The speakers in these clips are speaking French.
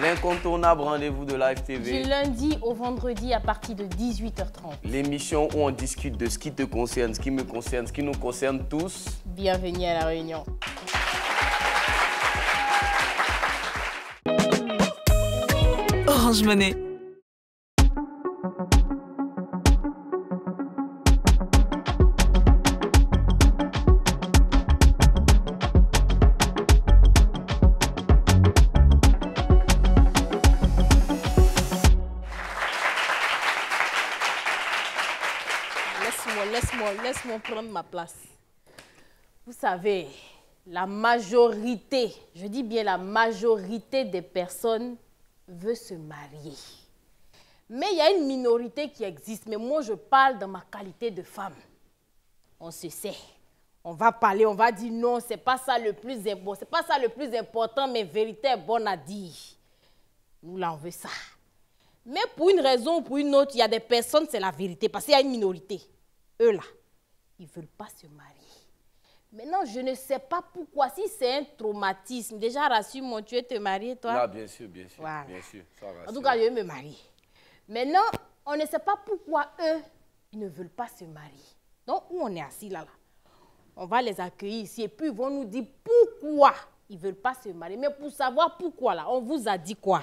L'incontournable rendez-vous de Live TV. Du lundi au vendredi à partir de 18h30. L'émission où on discute de ce qui te concerne, ce qui me concerne, ce qui nous concerne tous. Bienvenue à La Réunion. Orange Money. Laisse-moi prendre ma place. Vous savez, la majorité, je dis bien la majorité des personnes veut se marier. Mais il y a une minorité qui existe. Mais moi, je parle dans ma qualité de femme. On se sait. On va parler, on va dire non, c'est pas ça le plus important. C'est pas ça le plus important, mais vérité est bonne à dire. Nous, là, on veut ça. Mais pour une raison ou pour une autre, il y a des personnes, c'est la vérité. Parce qu'il y a une minorité. Eux, là, ils ne veulent pas se marier. Maintenant, je ne sais pas pourquoi. Si c'est un traumatisme, déjà, rassure-moi, tu veux te marier, toi? Là, bien sûr, bien sûr. Voilà. Bien sûr, ça rassure. En tout cas, je veux me marier. Maintenant, on ne sait pas pourquoi eux, ils ne veulent pas se marier. Donc, où on est assis là, on va les accueillir ici et puis ils vont nous dire pourquoi ils ne veulent pas se marier. Mais pour savoir pourquoi, là, on vous a dit quoi?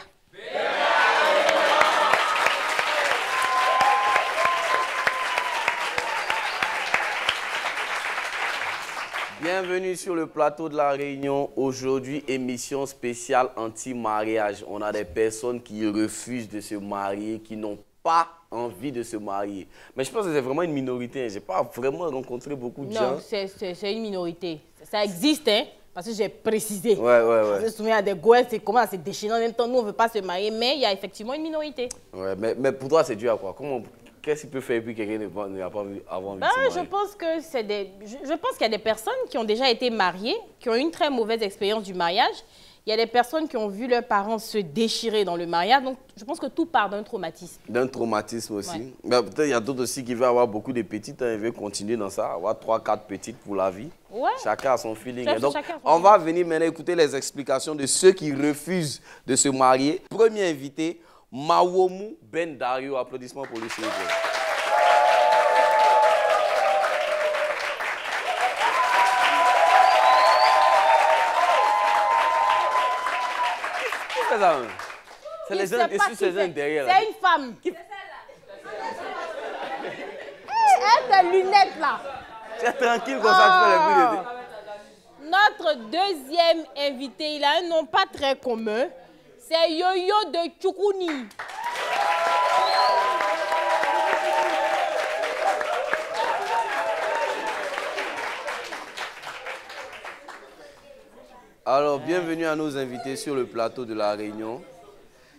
Bienvenue sur le plateau de La Réunion. Aujourd'hui, émission spéciale anti-mariage. On a des personnes qui refusent de se marier, qui n'ont pas envie de se marier. Mais je pense que c'est vraiment une minorité. Je n'ai pas vraiment rencontré beaucoup de gens. Non, c'est une minorité. Ça existe, hein, parce que j'ai précisé. Ouais. Je me souviens, des gosses, c'est comment se déchirer en même temps. Nous, on ne veut pas se marier, mais il y a effectivement une minorité. Ouais, mais pour toi, c'est dû à quoi? Qu'est-ce qu'il peut faire et puis quelqu'un n'a pas envie de se marier? Je pense que je pense qu'il y a des personnes qui ont déjà été mariées, qui ont eu une très mauvaise expérience du mariage. Il y a des personnes qui ont vu leurs parents se déchirer dans le mariage. Donc, je pense que tout part d'un traumatisme. D'un traumatisme aussi. Ouais. Mais peut-être il y a d'autres aussi qui veulent avoir beaucoup de petites. Ils veulent continuer dans ça, avoir 3-4 petites pour la vie. Ouais. Chacun a son feeling. Donc, chacun a son on va venir maintenant écouter les explications de ceux qui refusent de se marier. Premier invité, Mawomu Ben Dario. Applaudissements pour lui, s'il vous plaît. C'est les uns dessus, c'est les uns derrière. C'est une femme. Elle a des lunettes là. C'est tranquille comme ça, tu fais les bruits de... Notre deuxième invité, il a un nom pas très commun. C'est Yo-Yo de Tchoukouni. Alors, bienvenue à nos invités sur le plateau de La Réunion.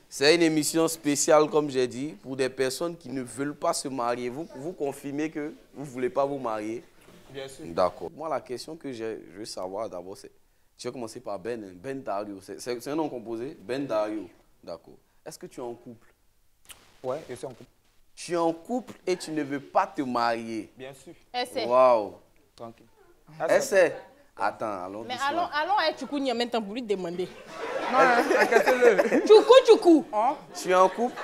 C'est une émission spéciale, comme j'ai dit, pour des personnes qui ne veulent pas se marier. Vous confirmez que vous ne voulez pas vous marier? Bien sûr. D'accord. Moi, la question que je veux savoir d'abord, c'est... Je vais commencer par Ben Dario. C'est un nom composé? Ben Dario. D'accord. Est-ce que tu es en couple? Oui, je suis en couple. Tu es en couple et tu ne veux pas te marier? Bien sûr. Essaie. Waouh. Tranquille. Essaie. Attends, allons Mais doucement. allons à Tchoukouni en même temps pour lui demander. Non, inquiétez-le. Tchoukou. Hein? Tu es en couple?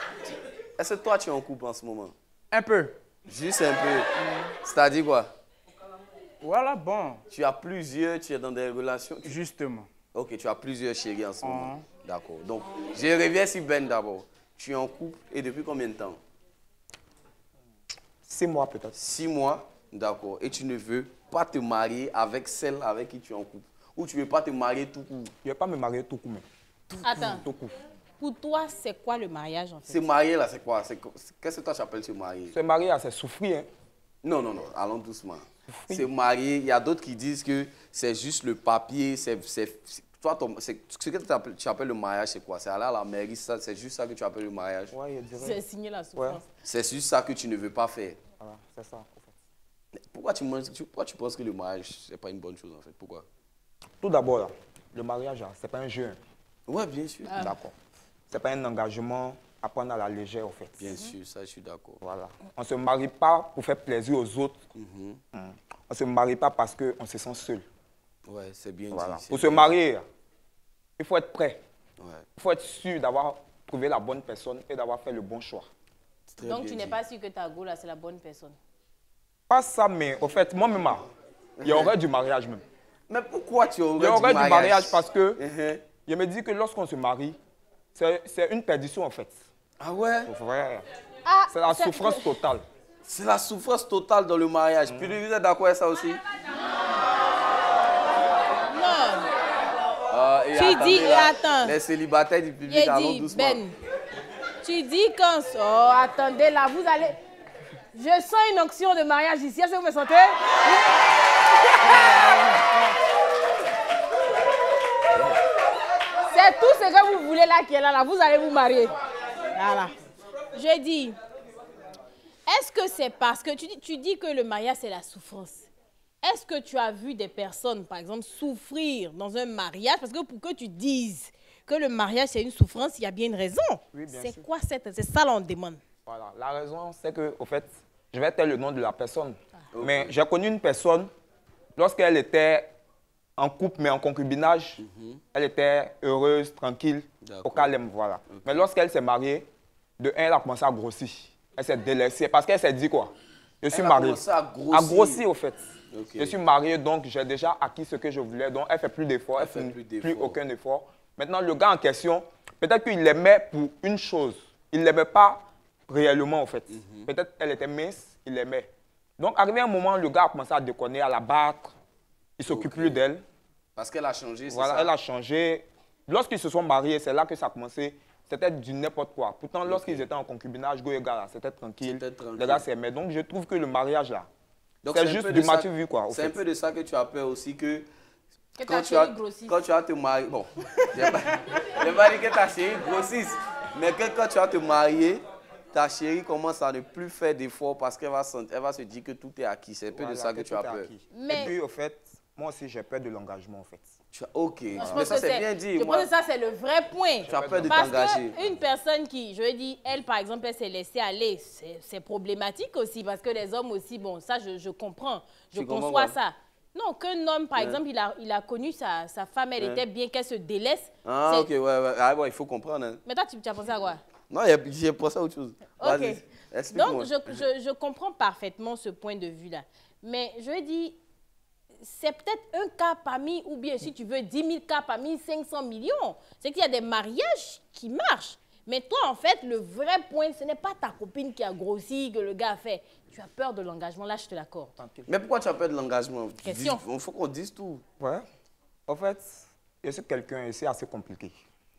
Est-ce que toi, tu es en couple en ce moment? Un peu. Juste un peu. C'est-à-dire quoi? Voilà, bon. Tu as plusieurs, tu es dans des relations. Justement. Ok, tu as plusieurs chéris en ce moment. D'accord. Donc, je reviens sur Ben d'abord. Tu es en couple et depuis combien de temps? 6 mois peut-être. 6 mois, d'accord. Et tu ne veux pas te marier avec celle avec qui tu es en couple? Ou tu ne veux pas te marier tout court? Je ne vais pas me marier tout court, mais. Attends. Tout court. Pour toi, c'est quoi le mariage en fait? Se marier là, c'est quoi? Qu'est-ce que toi tu appelles se marier? Se marier, c'est souffrir. Hein? Non, allons doucement. Se marier, il y a d'autres qui disent que c'est juste le papier, toi, ce que tu appelles le mariage, c'est quoi? C'est aller à la mairie, c'est juste ça que tu appelles le mariage? Oui, je dirais. C'est signer la souffrance. Ouais. C'est juste ça que tu ne veux pas faire. Voilà, c'est ça, en fait. Pourquoi tu penses que le mariage, c'est pas une bonne chose, en fait? Pourquoi? Tout d'abord, là, le mariage, c'est pas un jeu. Oui, bien sûr. D'accord. C'est pas un engagement à prendre à la légère, en fait. Bien sûr, ça, je suis d'accord. Voilà. On ne se marie pas pour faire plaisir aux autres. On ne se marie pas parce qu'on se sent seul. Ouais, c'est bien Voilà. dit. Pour se marier, il faut être prêt. Ouais. Il faut être sûr d'avoir trouvé la bonne personne et d'avoir fait le bon choix. Donc tu n'es pas sûr que ta go là, c'est la bonne personne. Pas ça, mais au fait, moi-même, il y aurait du mariage même. Mais pourquoi tu aurais Il y aurait du mariage parce que Uh-huh. je me dis que lorsqu'on se marie, c'est une perdition en fait. Ah ouais? Ouais. Ah, C'est la souffrance totale. C'est la souffrance totale dans le mariage. Puis vous êtes d'accord avec ça aussi? Non. Et Tu attendez, dis, là, attends. les célibataires du public, J'ai allons dit, doucement. Ben, tu dis quand... Oh, attendez, là, vous allez... Je sens une onction de mariage ici. Est-ce que vous me sentez? C'est tout ce que vous voulez là qui est là. Vous allez vous marier. Voilà. Je dis, est-ce que c'est parce que tu dis que le mariage, c'est la souffrance? Est-ce que tu as vu des personnes, par exemple, souffrir dans un mariage? Parce que pour que tu dises que le mariage, c'est une souffrance, il y a bien une raison. Oui, bien c'est sûr. quoi cette... C'est ça, là, on demande. Voilà. La raison, c'est que, au fait, je vais taire le nom de la personne. Mais j'ai connu une personne, lorsqu'elle était en couple, mais en concubinage, elle était heureuse, tranquille, au calme, voilà. Mais lorsqu'elle s'est mariée, de un, elle a commencé à grossir. Elle s'est délaissée parce qu'elle s'est dit quoi? Je suis Elle a mariée. commencé à grossir. À grossir, au fait. Ok. Je suis marié, donc j'ai déjà acquis ce que je voulais. Donc, elle fait plus d'efforts, elle fait fait plus plus d'efforts. aucun effort. Maintenant, le gars en question, peut-être qu'il l'aimait pour une chose. Il ne l'aimait pas réellement, en fait. Peut-être elle était mince, il l'aimait. Donc, arrivé un moment, le gars a commencé à déconner, à la battre. Il ne s'occupe plus d'elle. Parce qu'elle a changé, c'est Voilà, ça? elle a changé. Lorsqu'ils se sont mariés, c'est là que ça a commencé. C'était du n'importe quoi. Pourtant, lorsqu'ils étaient en concubinage, go et gars, c'était tranquille. C'était tranquille. Les gars s'aimaient. Donc, je trouve que le mariage, là, Donc, c'est un juste peu du de ça- matu vu, quoi. au C'est fait. un peu de ça que tu as peur aussi que Que quand ta tu, as, chérie grossisse. quand tu vas te marier, bon, je n'ai pas dit que ta chérie grossisse, mais que quand tu vas te marier, ta chérie commence à ne plus faire d'efforts parce qu'elle va, elle va se dire que tout est acquis. C'est un peu de Voilà, ça que tu as tout est peur. acquis. Mais- Et puis, au fait, moi aussi, j'ai peur de l'engagement, en fait. Ok, Je mais pense ça que c'est bien dit. Je Moi, pense que ça, c'est le vrai point. tu as peur de Parce t'engager. qu'une personne qui, je veux dire, elle, par exemple, elle s'est laissée aller, c'est problématique aussi, parce que les hommes aussi, bon, ça, je comprends, je Tu comprends conçois quoi? ça. Non, qu'un homme, par exemple, il a connu sa femme, elle était bien, qu'elle se délaisse. Ah, c'est- ok, ouais. Ah, bon, il faut comprendre. Hein. Mais toi, tu as pensé à quoi? Non, j'ai pensé à autre chose. Vas-y, Ok. explique-moi. Donc, je comprends parfaitement ce point de vue-là. Mais je veux dire, c'est peut-être un cas parmi, ou bien si tu veux 10 000 cas parmi 500 millions. C'est qu'il y a des mariages qui marchent. Mais toi, en fait, le vrai point, ce n'est pas ta copine qui a grossi, que le gars a fait. Tu as peur de l'engagement, là, je te l'accorde. Mais pourquoi tu as peur de l'engagement? Question. Il faut qu'on dise tout. Ouais. En fait, je suis quelqu'un et c'est assez compliqué.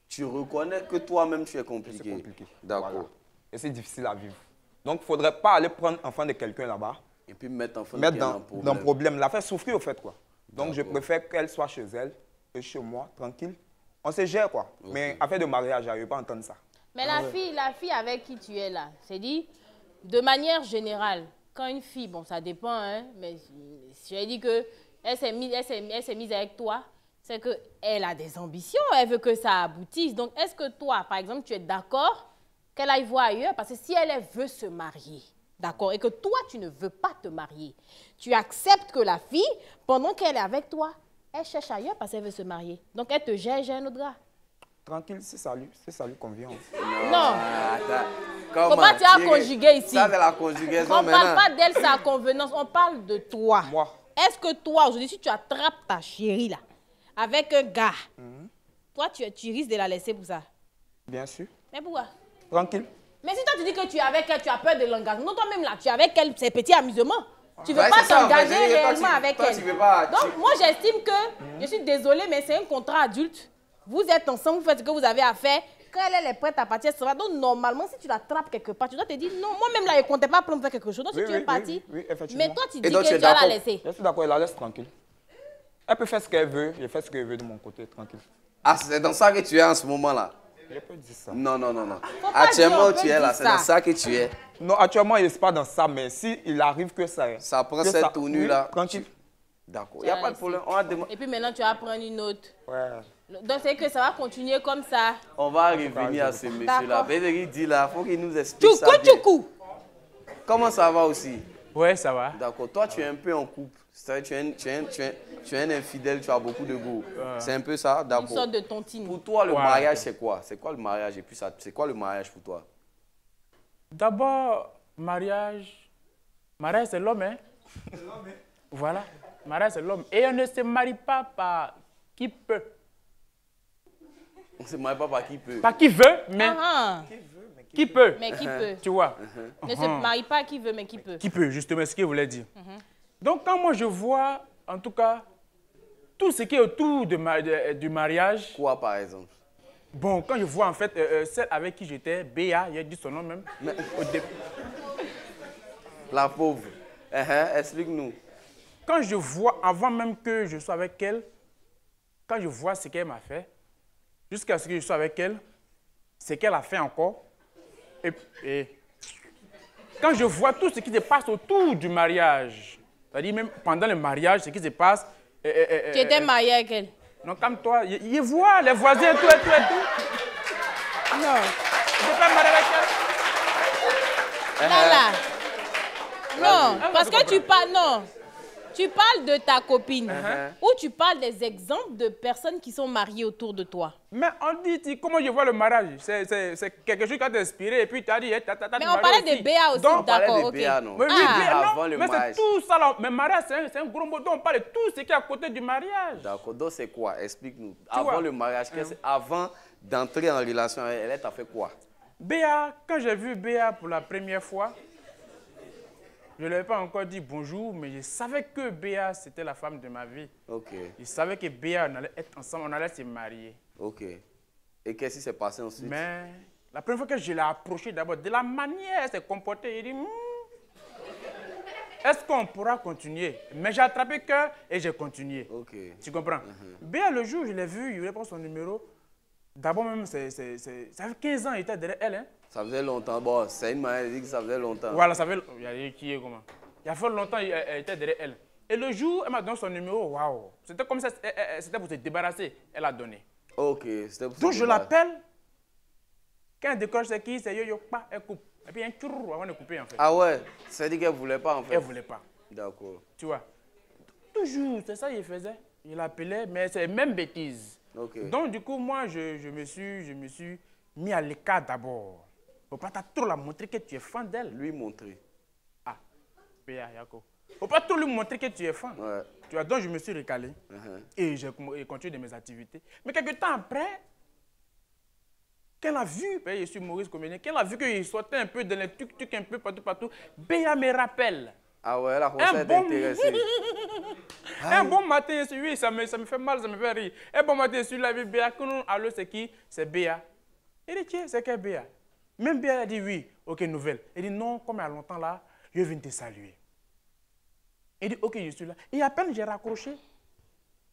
Tu reconnais que toi-même tu es C'est compliqué. compliqué. D'accord. Voilà. Et c'est difficile à vivre. Donc, il ne faudrait pas aller prendre enfant de quelqu'un là-bas, Et puis mettre en mettre dans le problème, la faire souffrir au fait, quoi. Donc, je D'accord. préfère qu'elle soit chez elle et chez moi, tranquille. On se gère, quoi. Mais affaire de mariage, je ne vais pas entendre ça. Mais la fille avec qui tu es là, c'est dit, de manière générale, quand une fille, bon, ça dépend, hein, mais si je dis que elle s'est mise avec toi, c'est qu'elle a des ambitions, elle veut que ça aboutisse. Donc, est-ce que toi, par exemple, tu es d'accord qu'elle aille voir ailleurs? Parce que si elle veut se marier, d'accord, et que toi, tu ne veux pas te marier, tu acceptes que la fille, pendant qu'elle est avec toi, elle cherche ailleurs parce qu'elle veut se marier. Donc, elle te gère un autre gars. Tranquille, c'est ça lui convient. Non. Comment Faut pas te la conjuguer ici. Ça, c'est la conjugaison On ne parle maintenant. pas d'elle, sa convenance, on parle de toi. Moi. Est-ce que toi, aujourd'hui, si tu attrapes ta chérie là, avec un gars, toi, tu risques de la laisser pour ça? Bien sûr. Mais pourquoi? Tranquille. Mais si toi, tu dis que tu es avec elle, tu as peur de l'engagement. Non, toi-même là, tu es avec elle, c'est petit amusement. Tu ne veux Ouais, pas c'est ça, en fait. t'engager Je veux dire, toi, réellement avec toi, elle. tu veux pas- Donc, moi, j'estime que, je suis désolée, mais c'est un contrat adulte. Vous êtes ensemble, vous faites ce que vous avez à faire. Quand elle est prête à partir, ça va. Donc, normalement, si tu l'attrapes quelque part, tu dois te dire, non, moi-même là, je ne comptais pas prendre faire quelque chose. Donc, si Oui, tu oui, es parti, oui, oui, effectivement. mais toi, tu dis donc, que tu es tu vas la d'accord? laisser. Je suis d'accord, elle la laisse tranquille. Elle peut faire ce qu'elle veut, je fais ce que je veux de mon côté, tranquille. Ah, c'est dans ça que tu es en ce moment-là? Je peux dire ça. Non. Faut pas Actuellement, dire, on tu peut es là, dire c'est ça. dans ça que tu es. Non, actuellement, il n'est pas dans ça, mais s'il arrive que ça... Ça prend que cette ça- tournure-là. oui, tranquille. D'accord, il n'y a pas de problème. On va, Et puis maintenant, tu vas prendre une autre. Ouais. Donc, c'est que ça va continuer comme ça. on va revenir à ce monsieur-là. D'accord. Bédéry dit là, il faut qu'il nous explique ça Tchoukou, bien. tchoukou. Comment ça va aussi? Ouais, ça va. D'accord, toi tu es un peu en couple. Tu es un infidèle, tu as beaucoup de goût. C'est un peu ça, Une d'accord. sorte de tontine. Pour toi, le Ouais, mariage, d'accord. c'est quoi? C'est quoi le mariage? Et puis, c'est quoi le mariage pour toi? D'abord, mariage, c'est l'homme, hein? Voilà, mariage, c'est l'homme. Et on ne se marie pas par qui peut. On ne se marie pas par qui peut. Pas qui veut, mais Ah, qui peut. mais qui peut? Tu vois? Ne se marie pas qui veut, mais qui peut. Qui peut, justement, ce qu'il voulait dire. Donc, quand moi je vois, en tout cas, tout ce qui est autour du mariage, Quoi, par exemple? bon, quand je vois en fait celle avec qui j'étais, Béa, il a dit son nom même, au début. La pauvre. Explique-nous. Quand je vois, avant même que je sois avec elle, quand je vois ce qu'elle m'a fait, jusqu'à ce que je sois avec elle, ce qu'elle a fait encore, et quand je vois tout ce qui se passe autour du mariage, c'est-à-dire même pendant le mariage, ce qui se passe... Tu étais mariée avec elle? Non, comme toi, il voit les voisins, tout. Non, je n'étais pas marié avec elle. Là. Non, parce que tu parles, non. Tu parles de ta copine ou tu parles des exemples de personnes qui sont mariées autour de toi. Mais on dit, comment je vois le mariage? C'est quelque chose qui t'a inspiré et puis tu as dit... Mais on parlait de Béa aussi, Donc, d'accord, de ok. Béa, non? Mais oui, Ah. Béa, non, Avant le mais mariage. c'est tout ça là. Mais mariage, c'est un gros mot. Donc on parle de tout ce qui est à côté du mariage. D'accord. Donc, c'est quoi? Explique-nous. vois. Avant le mariage, avant d'entrer en relation avec elle, t'a fait quoi? Béa, quand j'ai vu Béa pour la première fois, je ne lui avais pas encore dit bonjour, mais je savais que Béa, c'était la femme de ma vie. Ok. Je savais que Béa, on allait être ensemble, on allait se marier. Ok. Et qu'est-ce qui s'est passé ensuite? Mais la première fois que je l'ai approchée d'abord, de la manière elle s'est comportée, il dit, est-ce qu'on pourra continuer? Mais j'ai attrapé cœur et j'ai continué. Ok. Tu comprends? Béa, le jour où je l'ai vu, il voulait prendre son numéro. D'abord même, ça fait 15 ans, il était derrière elle. Hein? Ça faisait longtemps. Bon, c'est une manière de dire que ça faisait longtemps. Voilà, ça fait... Il y a dit qui est comment? Il y a fait longtemps, elle était derrière elle. Et le jour, elle m'a donné son numéro, waouh! C'était comme ça, c'était pour se débarrasser. Elle a donné. Ok. C'était pour Donc se je débarrasser. l'appelle. Quand elle décroche, c'est qui? C'est yo-yo, pas, elle coupe. Et puis il y a un tchourou avant de couper en fait. Ah ouais? Ça veut dire qu'elle ne voulait pas en fait? Elle ne voulait pas. D'accord. Tu vois? Toujours, c'est ça qu'il faisait. Il l'appelait, mais c'est les mêmes bêtises. Ok. Donc, du coup, moi, je me suis mis à l'écart d'abord. Faut pas trop la montrer que tu es fan d'elle. Lui montrer. Ah, Béa, Yako. Faut pas trop lui montrer que tu es fan. Ouais. Tu vois, donc je me suis recalé et j'ai continué de mes activités. Mais quelques temps après, qu'elle a vu, je suis Maurice Comédien, qu'elle a vu qu'il sortait un peu dans les trucs un peu partout, Béa me rappelle. Ah ouais, elle a commencé à t'intéresser. Un bon matin, oui, ça me fait mal, ça me fait rire. Un bon matin, sur la vie, Béa, allô, c'est qui? C'est Béa. Il dit, tiens, c'est quelle Béa? Même Béa a dit oui, ok, nouvelle. Il dit non, comme il y a longtemps là, je viens te saluer. Il dit, ok, je suis là. Et à peine j'ai raccroché.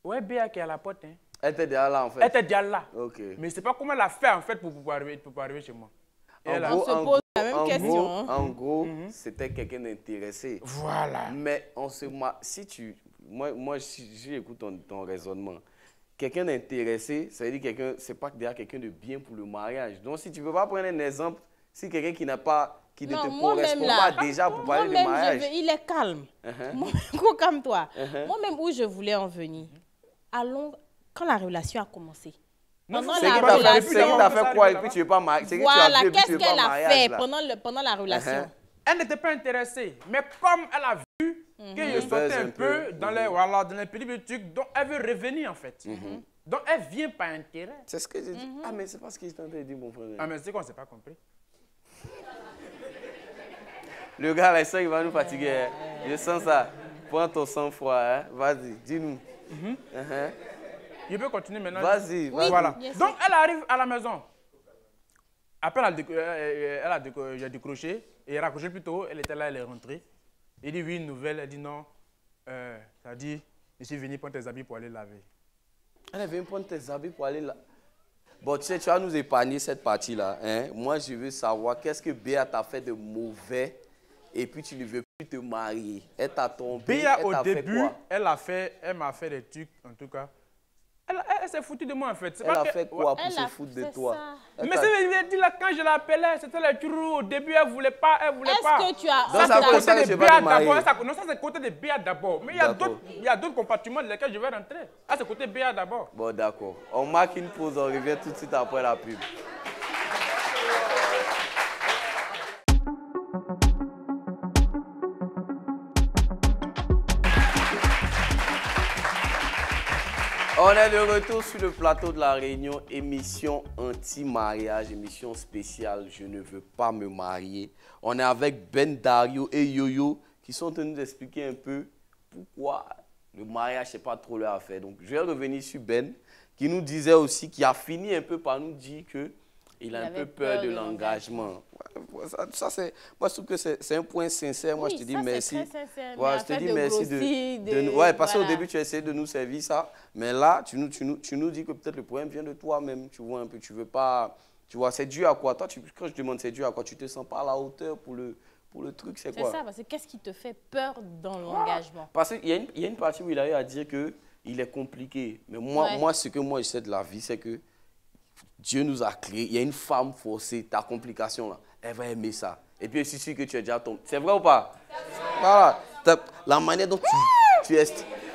Ouais, Béa qui est à la porte. Hein. Elle était déjà là en fait. Elle était déjà là. Ok. Mais c'est pas comment elle a fait en fait pour pouvoir arriver chez moi. Et elle a- On se pose la même question, hein. En gros, c'était quelqu'un d'intéressé. Voilà. Mais on se si tu, moi si j'écoute ton raisonnement, quelqu'un d'intéressé, ça veut dire quelqu'un, c'est pas déjà quelqu'un de bien pour le mariage. Donc si tu peux pas prendre un exemple, si quelqu'un qui n'a pas, qui ne Non, te moi-même, correspond là, pas déjà pour parler de moi-même, mariage. il est calme. Comme toi. Moi-même, où je voulais en venir, allons, quand la relation a commencé. Non, Pendant c'est C'est la qui t'a fait, relation. c'est qui t'a fait quoi et là-bas. puis tu veux pas marier. C'est qui tu as Voilà, vu et puis tu qu'est-ce veux pas qu'elle a mariage, fait là. pendant la relation? Elle n'était pas intéressée. Mais comme elle a vu que je sortais un peu dans les, voilà, dans les petits trucs, donc elle veut revenir en fait. Donc elle vient par intérêt. C'est ce que j'ai dit. Ah mais c'est pas ce que je t'entends dire mon frère. Ah mais c'est qu'on ne s'est pas compris. Le gars là, il va nous fatiguer. Hein. Je sens ça. Prends ton sang-froid. Hein. Vas-y, dis-nous. Je peux continuer maintenant. Vas-y, vas-y. Voilà. bien sûr. Donc elle arrive à la maison. Après, j'ai décroché. Et raccroché plutôt. Elle était là, elle est rentrée. Il dit oui, une nouvelle. Elle dit non. Ça dit, je suis venu prendre tes habits pour aller laver. Elle vient prendre tes habits pour aller là. Bon, tu sais, tu vas nous épargner cette partie-là. Hein? Moi, je veux savoir qu'est-ce que Béa t'a fait de mauvais et puis tu ne veux plus te marier. Elle t'a trompé. Béa, elle au t'a fait début, quoi? elle m'a fait des trucs, en tout cas. Elle s'est foutue de moi en fait. Elle a fait quoi pour Elle se a foutre de fait toi? ça. Mais c'est dit là, quand je l'appelais, c'était le trou. Au début, elle voulait pas, Est-ce que tu as... Donc, ça C'est ça que côté je des vais pas BA te marier. d'abord. Non, ça c'est côté des BA d'abord. Mais il y a d'autres compartiments dans lesquels je vais rentrer. Ah, c'est côté BA d'abord. Bon, d'accord. On marque une pause, on revient tout de suite après la pub. On est de retour sur le plateau de La Réunion, émission anti-mariage, émission spéciale « Je ne veux pas me marier ». On est avec Ben, Dario et Yo-Yo qui sont venus nous expliquer un peu pourquoi le mariage, c'est pas trop leur affaire. Donc, je vais revenir sur Ben qui nous disait aussi, qui a fini un peu par nous dire qu'il a un peu peur de l'engagement. Ouais, ça c'est, moi, je trouve que c'est un point sincère. Moi, Oui, je te dis ça, merci. c'est très sincère, Ouais, mais je te afin dis de merci grossir, ouais, parce qu'au voilà. début, tu as essayé de nous servir ça. Mais là, tu nous dis que peut-être le problème vient de toi-même. Tu vois un peu, tu veux pas. Tu vois, c'est dû à quoi? Toi, quand je demande c'est dû à quoi, tu te sens pas à la hauteur pour le truc, c'est quoi? C'est ça, parce que qu'est-ce qui te fait peur dans l'engagement? Parce qu'il y a une partie où il a eu à dire qu'il est compliqué. Mais moi, ce que moi je sais de la vie, c'est que Dieu nous a créé. Il y a une femme forcée, ta complication là, elle va aimer ça. Et puis, je suis sûr que tu es déjà tombé. C'est vrai ou pas? Voilà. La manière dont tu es.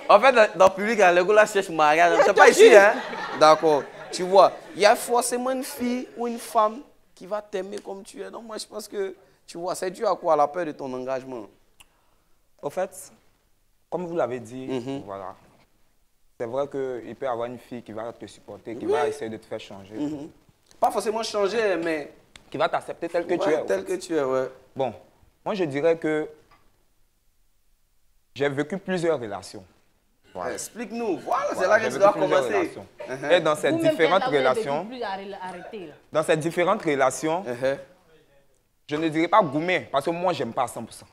En fait, dans le public, les gars là cherchent mariage. C'est pas ici, hein? D'accord. Tu vois, il y a forcément une fille ou une femme qui va t'aimer comme tu es. Donc, moi, je pense que, tu vois, c'est dû à quoi? La peur de ton engagement. Au fait, comme vous l'avez dit, voilà. C'est vrai qu'il peut y avoir une fille qui va te supporter, qui va essayer de te faire changer. Pas forcément changer, mais Qui va t'accepter tel que tu es. tel que tu es, ouais. Bon, moi je dirais que j'ai vécu plusieurs relations. Voilà. Explique-nous. Voilà, c'est Voilà, là que j'ai tu dois vécu plusieurs commencer. relations. Et dans ces Vous-même, différentes là, vous avez relations, plus arrêter, là. dans ces différentes relations, je ne dirais pas gourmet, parce que moi, j'aime pas à 100%.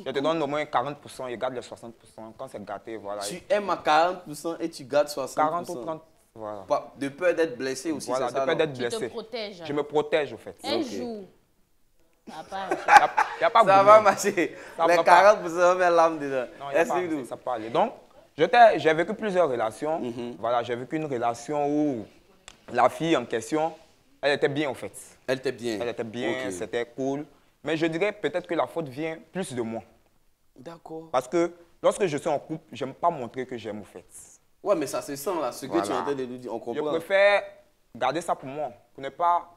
Je te donne au moins 40%, je garde les 60%. Quand c'est gâté, voilà. Tu aimes à 40% et tu gardes 60%. 40 ou 30, voilà. De peur d'être blessé aussi, Voilà, c'est de ça? peur non? d'être Tu te blessé. protèges. Je me protège, au fait. Un Ok. jour. Papa, Il n'y a pas Ça gourmet. va marcher. Ça Les va pas. 40%, on met l'âme dedans. Non, y a pas, Explique-nous. ça peut aller. Donc, j'ai vécu plusieurs relations. Voilà, j'ai vécu une relation où la fille en question, elle était bien, au fait. Elle était bien. Elle était bien, Ok. c'était cool. Mais je dirais peut-être que la faute vient plus de moi. D'accord. Parce que lorsque je suis en couple, je n'aime pas montrer que j'aime, au fait. Ouais, mais ça se sent là, ce que tu es Voilà. en train de nous dire, on Je comprend. préfère garder ça pour moi. Pour ne pas...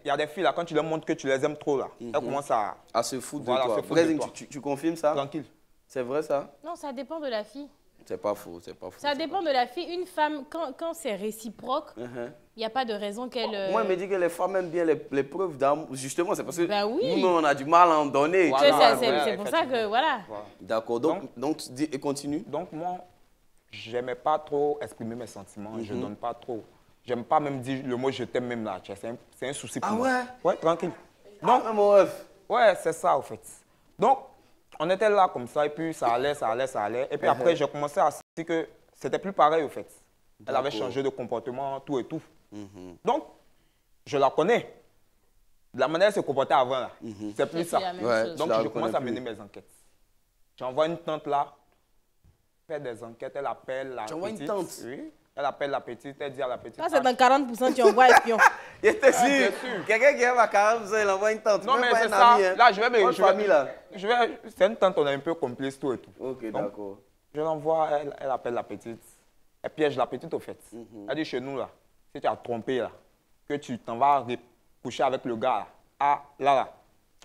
Il y a des filles, là, quand tu leur montres que tu les aimes trop, là, elles commencent à... À se foutre Voilà, de toi. se foutre de Brésil, toi. tu confirmes ça? Tranquille. C'est vrai ça? non, ça dépend de la fille. C'est pas faux, c'est pas faux. Ça dépend de la fille. Une femme, quand c'est réciproque, il n'y a pas de raison qu'elle... Moi, il me dit que les femmes aiment bien les preuves d'amour. Justement, c'est parce que Ben oui. nous, on a du mal à en donner. tu Voilà. vois. C'est pour ça que, voilà. Voilà. D'accord, donc tu dis, et continue. Donc moi, j'aimais pas trop exprimer mes sentiments, je donne pas trop. J'aime pas même dire le mot je t'aime même là, tu sais, c'est un souci pour Ah moi. ouais? Ouais, tranquille. Donc, mon ref. Ouais, c'est ça au fait. Donc, on était là comme ça et puis ça allait. Et puis après, j'ai commencé à sentir que c'était plus pareil au fait. Elle avait D'accord. changé de comportement, tout et tout. Donc, je la connais. De la manière qu'elle se comportait avant là, c'est plus C'est ça. plus la même Ouais. chose. Donc, Tu la je commence à reconnais mener plus. mes enquêtes. J'envoie une tante là, faire des enquêtes, elle appelle la Tu envoies une petite. tante? Oui. Elle appelle la petite, elle dit à la petite. Ça, c'est dans 40%, tu envoies espion. Il était sûr. bien sûr. Quelqu'un qui aime à 40%, il envoie une tante. Non, Même mais pas c'est un ça. ami, hein. Là, je vais Bonne famille, là. C'est une tante, on est un peu complice, tout et tout. Ok, Donc, d'accord. Je l'envoie, elle appelle la petite. Elle piège la petite au fait. Elle dit chez nous, là, si tu as trompé, là, que tu t'en vas coucher avec le gars, là, là,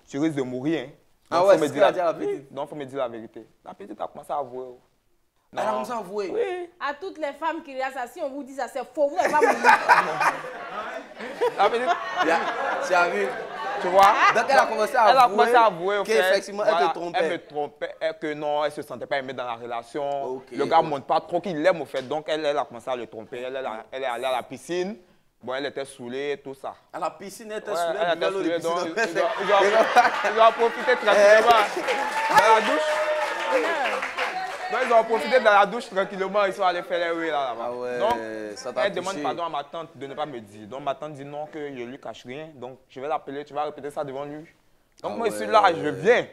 tu risques de mourir. Hein. Ah Donc, ouais, faut me c'est ce dire qu'elle a dit à la petite. Donc, il faut me dire la vérité. La petite a commencé à avouer. Elle a commencé à avouer. Oui. À toutes les femmes qui regardent ça, si on vous dit ça, c'est faux. Vous n'avez pas mourir. La petite, Tu as vu? tu vois. Donc elle a commencé à Elle a avouer, commencé à avouer au fait, qu'effectivement, elle te trompait. Elle me trompait, et que non, elle ne se sentait pas aimée dans la relation. Ok. Le gars ne montre pas trop qu'il l'aime au fait. Donc elle a commencé à le tromper. Elle est allée à la piscine. Bon, elle était saoulée, tout ça. À la piscine, elle était Ouais, saoulée. elle elle buvait était l'eau de saoulée, piscine. donc ils ont profité tranquillement dans la douche. Donc ils ont profité dans la douche tranquillement, ils sont allés faire les rues là-bas. Ah ouais, Donc ça t'a elle demande touché. pardon à ma tante de ne pas me dire. Donc ma tante dit non, que je ne lui cache rien. Donc je vais l'appeler, tu vas répéter ça devant lui. Donc Ah moi je suis ouais. là, je viens.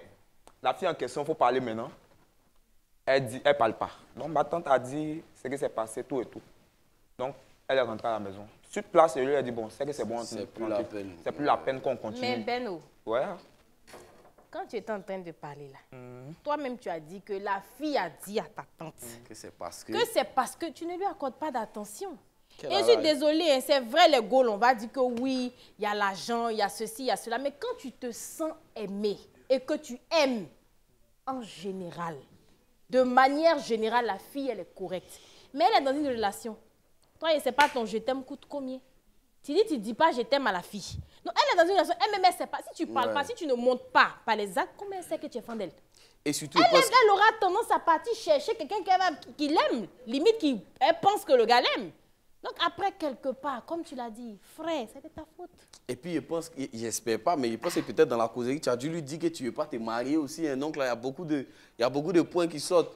La fille en question, il faut parler maintenant. Elle dit, elle parle pas. Donc ma tante a dit, ce qui s'est passé, tout et tout. Donc, elle est rentrée à la maison. Sur place, elle lui a dit, bon, c'est que c'est bon. C'est plus la peine. C'est plus la peine qu'on continue. Mais Beno, Ouais. quand tu étais en train de parler là, toi-même tu as dit que la fille a dit à ta tante Que c'est parce que... que c'est parce que tu ne lui accordes pas d'attention. Quel Et je suis âge? désolée, hein, c'est vrai les Gaules, on va dire que oui, il y a l'argent, il y a ceci, il y a cela, mais quand tu te sens aimé et que tu aimes en général, de manière générale, la fille, elle est correcte. Mais elle est dans une relation. Toi, c'est pas ton je t'aime coûte combien? Tu dis pas je t'aime à la fille. Non, elle est dans une relation, elle ne sait pas. Si tu parles pas, si tu ne montres pas par les actes, comment elle sait que tu es fan d'elle? Et surtout, Elle aura tendance à partir chercher quelqu'un qui l'aime, limite elle pense que le gars l'aime. Donc après, quelque part, comme tu l'as dit, frère, c'était ta faute. Et puis, je pense, j'espère pas, mais je pense que peut-être dans la causerie, tu as dû lui dire que tu ne veux pas te marier aussi. Hein. Donc là, il y a beaucoup de points qui sortent.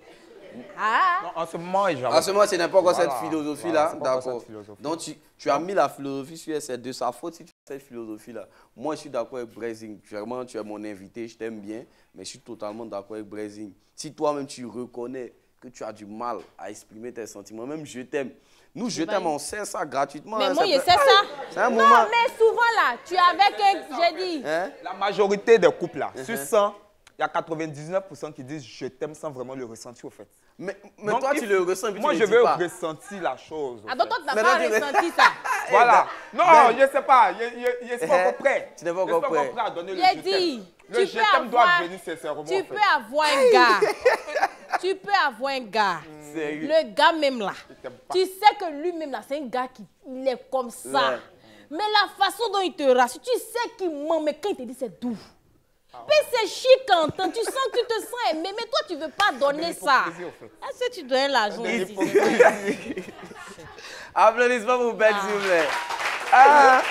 Ah, Non, en ce moment, En ce moment, ce n'est pas encore Voilà. cette philosophie-là. Voilà, c'est pas encore D'accord. cette philosophie. Donc, tu as mis la philosophie sur elle. C'est de sa faute si tu as cette philosophie-là. Moi, je suis d'accord avec Brésil. Vraiment, tu es mon invité, je t'aime bien. Mais je suis totalement d'accord avec Brésil. Si toi-même, tu reconnais que tu as du mal à exprimer tes sentiments, même je t'aime. Nous, je t'aime, on sait ça gratuitement. mais hein, moi, ça je peut- sais ça. C'est un Non, moment. mais souvent là, tu es avec un, j'ai dit. Hein? La majorité des couples, là, sur 100, il y a 99% qui disent je t'aime sans vraiment le ressentir, au fait. Mais Donc, toi, tu le ressens. Puis Moi, tu je le dis veux pas. ressentir la chose. au Ah, donc fait. toi, tu n'as Mais pas là, tu- ressenti ça. Voilà. Ben, Non, je ne sais pas. Je ne suis pas encore prêt. Tu n'es pas Je suis encore prêt. à donner le J'ai je dit, t'aime. Le je t'aime doit venir sincèrement. tu en peux fait. avoir un gars. Tu peux avoir un gars. Sérieux. Le gars même là. t'aime pas. Tu sais que lui-même là, c'est un gars qui il est comme ça. Ouais. Mais la façon dont il te rassure, tu sais qu'il ment, mais quand il te dit c'est doux. Mais c'est chic quand tu sens que tu te sens aimé, mais toi tu veux pas donner ça. l'hypocrisie, au fait. Est-ce que tu donnes l'argent De ici? l'hypocrisie. Applaudissements pour Belle, s'il vous plaît. Ah!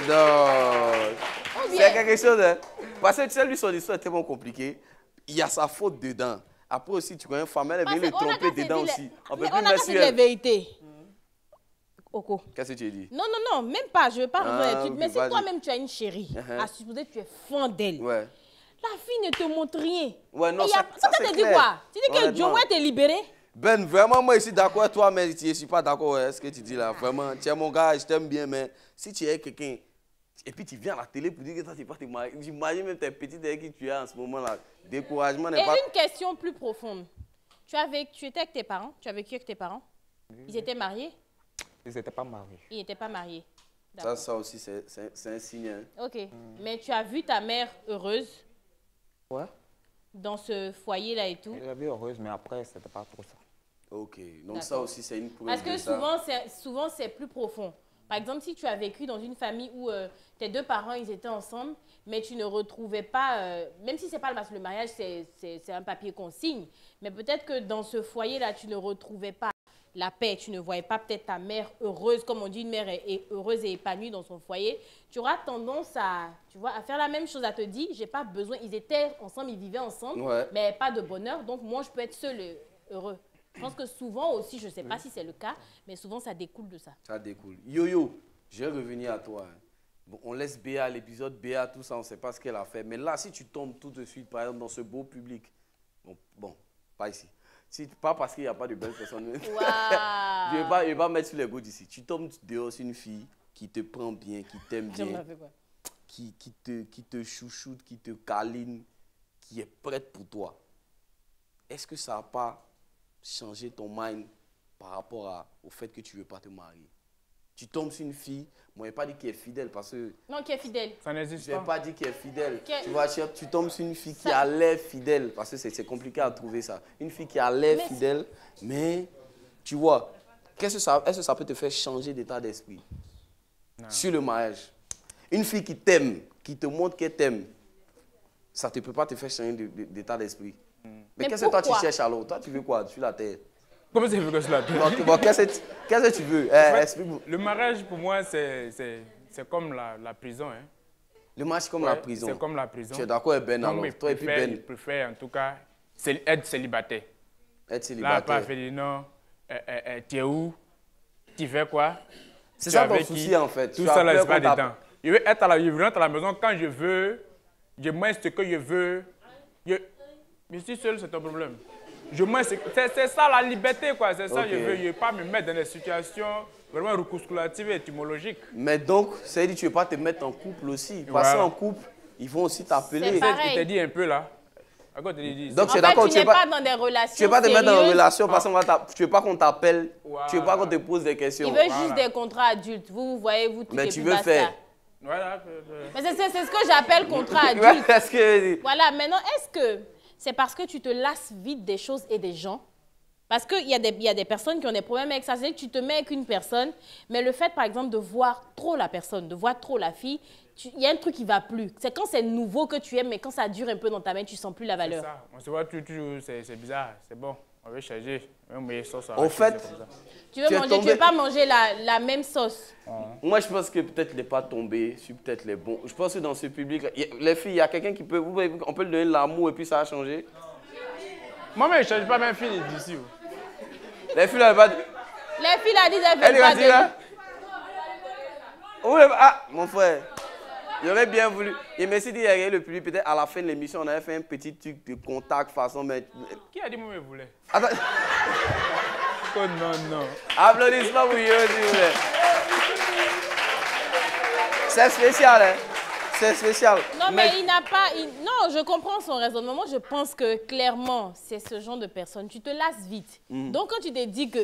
Non. C'est quelque chose, hein? Parce que tu sais, lui, son histoire est tellement compliquée. Il y a sa faute dedans. Après aussi, tu connais une femme, elle Parce vient le qu'on a tromper qu'à se dedans dire aussi. les- On peut mais plus on a mettre qu'à sur dire les elle. vérités. Oko. Qu'est-ce que tu as dit? Non, non, non, même pas, je veux pas revenir là-dessus. ok, Mais si vas-y. toi-même tu as une chérie, à supposer que tu es fan d'elle, Ouais. la fille ne te montre rien. Ouais, non, Et ça, ça c'est te dit clair. quoi? Tu dis que Honnêtement. Joe t'est libéré? Ben, vraiment, moi, je suis d'accord avec toi, mais je ne suis pas d'accord avec ce que tu dis là. Vraiment, tu es mon gars, je t'aime bien, mais si tu es quelqu'un, et puis tu viens à la télé pour dire que toi, tu n'es pas te marier, j'imagine même tes petites avec qui tu es en ce moment-là. Découragement Et n'est pas... une question plus profonde. Tu étais avec tes parents? Tu as vécu avec tes parents? Ils étaient mariés? Ils n'étaient pas mariés. Ils n'étaient pas mariés. Ça, D'accord. ça aussi, c'est un signe. Hein. Ok. Mais tu as vu ta mère heureuse Ouais. dans ce foyer-là et tout? Je l'avais heureuse, mais après, c'était pas trop ça. Ok, donc D'accord. ça aussi, c'est une preuve Parce que de ça. souvent, c'est plus profond. Par exemple, si tu as vécu dans une famille où tes deux parents, ils étaient ensemble, mais tu ne retrouvais pas, même si ce n'est pas le mariage, c'est un papier qu'on signe, mais peut-être que dans ce foyer-là, tu ne retrouvais pas la paix, tu ne voyais pas peut-être ta mère heureuse, comme on dit, une mère est heureuse et épanouie dans son foyer, tu auras tendance à, tu vois, à faire la même chose, à te dire, j'ai pas besoin, ils étaient ensemble, ils vivaient ensemble, Ouais. mais pas de bonheur, donc moi, je peux être seul heureux. Je pense que souvent aussi, je ne sais pas si c'est le cas, mais souvent ça découle de ça. Ça découle. Yo-yo, je vais revenir à toi. Hein. Bon, on laisse Béa, l'épisode Béa, tout ça, on ne sait pas ce qu'elle a fait. Mais là, si tu tombes tout de suite, par exemple, dans ce beau public, bon pas ici. Pas parce qu'il n'y a pas de belles personnes. Waouh. Je ne vais pas mettre sur les goûts d'ici. Tu tombes dehors sur une fille qui te prend bien, qui t'aime bien, qui te chouchoute, qui te câline, qui est prête pour toi. Est-ce que ça n'a pas changé ton mind par rapport au fait que tu ne veux pas te marier? Tu tombes sur une fille, moi je n'ai pas dit qu'elle est fidèle parce que Non, qui est fidèle. Ça n'existe je n'ai pas. pas dit qu'elle est fidèle. Qu'elle- Tu vois, tu tombes sur une fille qui a l'air fidèle parce que c'est compliqué à trouver ça. Une fille qui a l'air Mais fidèle, mais tu vois, est-ce que ça peut te faire changer d'état d'esprit sur le mariage? Une fille qui t'aime, qui te montre qu'elle t'aime, ça ne peut pas te faire changer d'état d'esprit. Mais qu'est-ce que toi tu pourquoi? cherches alors? Toi tu veux quoi sur la terre? Comment ça fait que cela? Bon, qu'est-ce que tu veux? Explique-moi. Le mariage, pour moi, c'est comme la prison. Hein. Le mariage c'est comme la Ouais, prison. C'est comme la prison. Tu es d'accord avec Ben Donc, alors? il Toi et puis préfère, Ben, il préfère, en tout cas, être célibataire. être Là, pas célibataire. fait dire non, tu es où? Tu fais quoi? C'est Tu ça es ton avec souci qui? en fait. Tout Tu ça, as là, peur c'est pas qu'on dedans. Je veux être je rentre à la maison quand je veux, je mange ce que je veux. Je suis seul, c'est ton problème. C'est ça la liberté, quoi. C'est ça, Ok. je veux pas me mettre dans des situations vraiment recousculatives et étymologiques. Mais donc, ça veut dire que tu ne veux pas te mettre en couple aussi. Passer Voilà. en couple, ils vont aussi t'appeler. C'est pareil. Il t'a dit un peu là. À quoi tu dis? Donc, En tu es fait, d'accord, tu n'es pas dans des relations tu veux pas te mettre dans une sérieuses. relation parce que tu veux pas qu'on t'appelle, Voilà. tu veux pas qu'on te pose des questions. Il veut juste des contrats adultes. Vous voyez, vous, tout Mais est tu plus veux basta. faire. Voilà. Mais c'est ce que j'appelle contrat Ouais, adulte. parce que... Voilà, maintenant, est-ce que c'est parce que tu te lasses vite des choses et des gens? Parce qu'il y a des personnes qui ont des problèmes avec ça. C'est-à-dire que tu te mets avec une personne, mais le fait, par exemple, de voir trop la personne, de voir trop la fille, il y a un truc qui ne va plus. C'est quand c'est nouveau que tu aimes, mais quand ça dure un peu dans ta main, tu ne sens plus la C'est valeur. ça. On se voit toujours, c'est bizarre. C'est bon. On veut changer. Même mes sauces Au fait, Tu veux Tu es manger, tombé- tu veux pas manger la même sauce. Moi, je pense que peut-être il n'est pas tombé sur peut-être les bons. Je pense que dans ce public, les filles, il y a quelqu'un qui peut, on peut lui donner l'amour et puis ça a changé. Moi, mais je ne change pas mes filles d'ici. Les filles, là, pas... Les filles, là, disent elles Elle veulent va pas dire, hein? Ah, mon frère, j'aurais bien voulu. Et merci d'y aller le public. Peut-être à la fin de l'émission, on avait fait un petit truc de contact façon. Mais... Qui a dit moi, je voulais? Attends. Oh non, non. Applaudissements pour eux, s'il vous plaît. C'est spécial, hein? C'est spécial. Non, mais il n'a pas... Non, je comprends son raisonnement. Moi, je pense que clairement, c'est ce genre de personne. Tu te lasses vite. Donc, quand tu te dis que...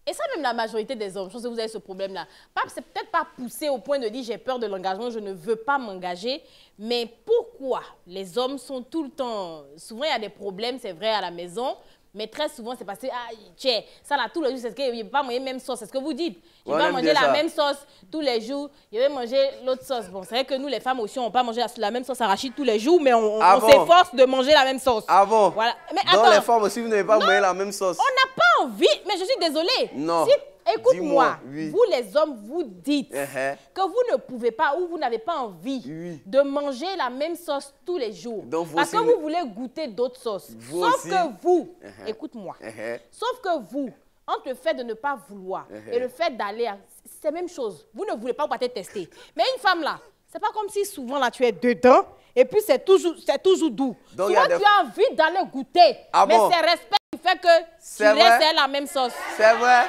Et ça, même la majorité des hommes, je pense que vous avez ce problème-là. C'est peut-être pas poussé au point de dire j'ai peur de l'engagement, je ne veux pas m'engager. Mais pourquoi les hommes sont tout le temps... Souvent, il y a des problèmes, c'est vrai, à la maison. Mais très souvent, c'est parce que, ah, tiens, ça là, tous les jours, c'est ce qu'il ne peut pas manger la même sauce. C'est ce que vous dites. Je ne Ouais, vais on pas aime manger bien la ça. même sauce tous les jours. Je vais manger l'autre sauce. Bon, c'est vrai que nous, les femmes aussi, on ne peut pas manger la même sauce arachide tous les jours, mais on Ah bon? s'efforce de manger la même sauce. Ah bon? Voilà. Mais Dans attends, les femmes aussi, vous n'avez pas mangé la même sauce. on n'a pas envie, mais je suis désolée. Non. Écoute-moi, Dis-moi, oui. vous les hommes, vous dites Uh-huh. que vous ne pouvez pas ou vous n'avez pas envie Oui. de manger la même sauce tous les jours. Donc, vous parce que aussi, vous voulez goûter d'autres sauces. Vous Sauf aussi. que vous, Uh-huh. écoute-moi, Uh-huh. sauf que vous, entre le fait de ne pas vouloir et le fait d'aller, c'est la même chose. Vous ne voulez pas vous tester. Mais une femme là, c'est pas comme si souvent là tu es dedans et puis c'est toujours doux. Donc, il y a Souvent des- tu as envie d'aller goûter. Ah mais bon? c'est respect qui fait que tu C'est vrai? restes la même sauce. C'est vrai?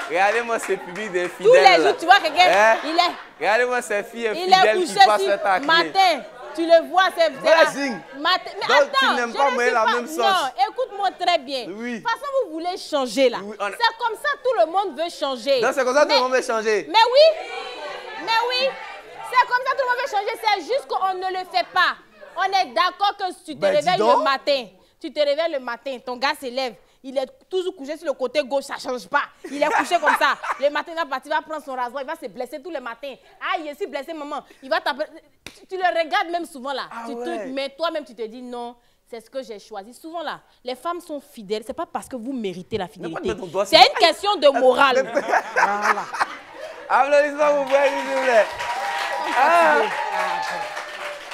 Regardez-moi ce public de fidèles. Tous les là. jours, tu vois quelqu'un, Hein? il est... Regardez-moi ces filles Il est fidèles qui couché passent sur leur tacler. matin. Tu le vois, c'est Vas-y. matin. Mais Donc, attends, tu n'aimes je pas ne manger suis la pas- même sauce. Non, écoute-moi très bien. Oui. De toute façon, vous voulez changer là. Oui, on a- C'est comme ça, tout le monde veut changer. Donc c'est comme ça que tout Mais- le monde veut changer. Mais oui. C'est comme ça, tout le monde veut changer. C'est juste qu'on ne le fait pas. On est d'accord que si tu te Ben, dis réveilles donc. le matin, ton gars se lève. Il est toujours couché sur le côté gauche, ça ne change pas. Il est couché comme ça. Le matin, il va partir, il va prendre son rasoir, il va se blesser tous les matins. Ah, il est si blessé, maman. Il va t'appeler. Tu le regardes même souvent là. Ah Tu te- ouais. mais toi-même, tu te dis non. C'est ce que j'ai choisi. Souvent là, les femmes sont fidèles. C'est pas parce que vous méritez la pas fidélité. de mettre ton doigt C'est sur- une question de morale. Voilà. Applaudissements pour vous, s'il vous plaît.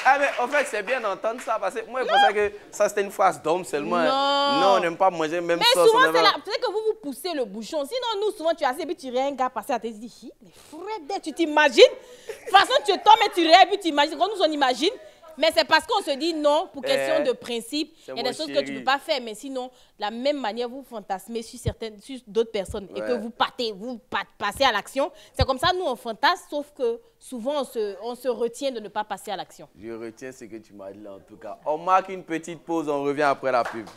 Ah, mais en fait, c'est bien d'entendre ça parce que moi, je pensais que ça c'était une phrase d'homme seulement. Non. Non, on n'aime pas manger même Mais sauce. souvent, on aime c'est pas- peut-être que vous poussez le bouchon. Sinon, nous, souvent, tu es assis et puis tu regardes un gars passer à tes yeux. Hi, mais Fred, tu t'imagines? De toute façon, tu tombes et tu regardes et puis tu imagines. Quand nous, on imagine. Mais c'est parce qu'on se dit non, pour question de principe. c'est Il y a mon des choses que tu ne chéri. peux pas faire. Mais sinon, de la même manière, vous fantasmez sur d'autres personnes et que Ouais. vous passez à l'action. C'est comme ça, nous, on fantasme, sauf que souvent, on se retient de ne pas passer à l'action. Je retiens ce que tu m'as dit là en tout cas. On marque une petite pause, on revient après la pub.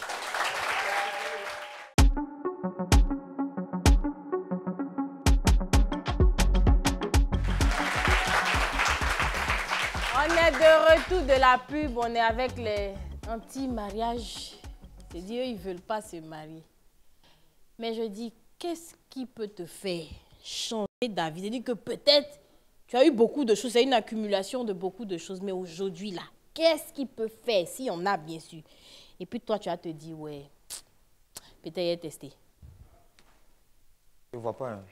On est de retour de la pub, on est avec les anti-mariages. C'est-à-dire, ils ne veulent pas se marier. Mais je dis, qu'est-ce qui peut te faire changer d'avis? C'est-à-dire que peut-être, tu as eu beaucoup de choses, c'est une accumulation de beaucoup de choses, mais aujourd'hui, là, qu'est-ce qui peut faire, si on a bien sûr? Et puis toi, tu vas te dire, ouais, peut-être il est testé. Je vois pas. Hein.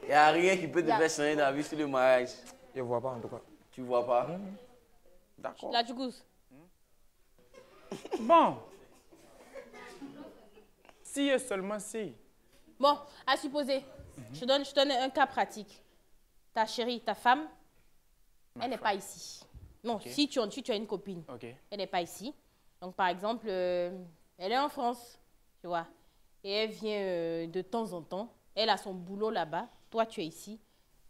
Il n'y a rien qui peut te Y a- faire changer d'avis sur le mariage. Je vois pas en tout cas. Tu vois pas? D'accord. Là, tu gousses. Bon. Si et seulement si. Bon, à supposer, je donne un cas pratique. Ta chérie, ta femme, elle n'est pas ici. Non, si tu as une copine, elle n'est pas ici. Donc, par exemple, elle est en France, tu vois. Et elle vient de temps en temps. Elle a son boulot là-bas. Toi, tu es ici.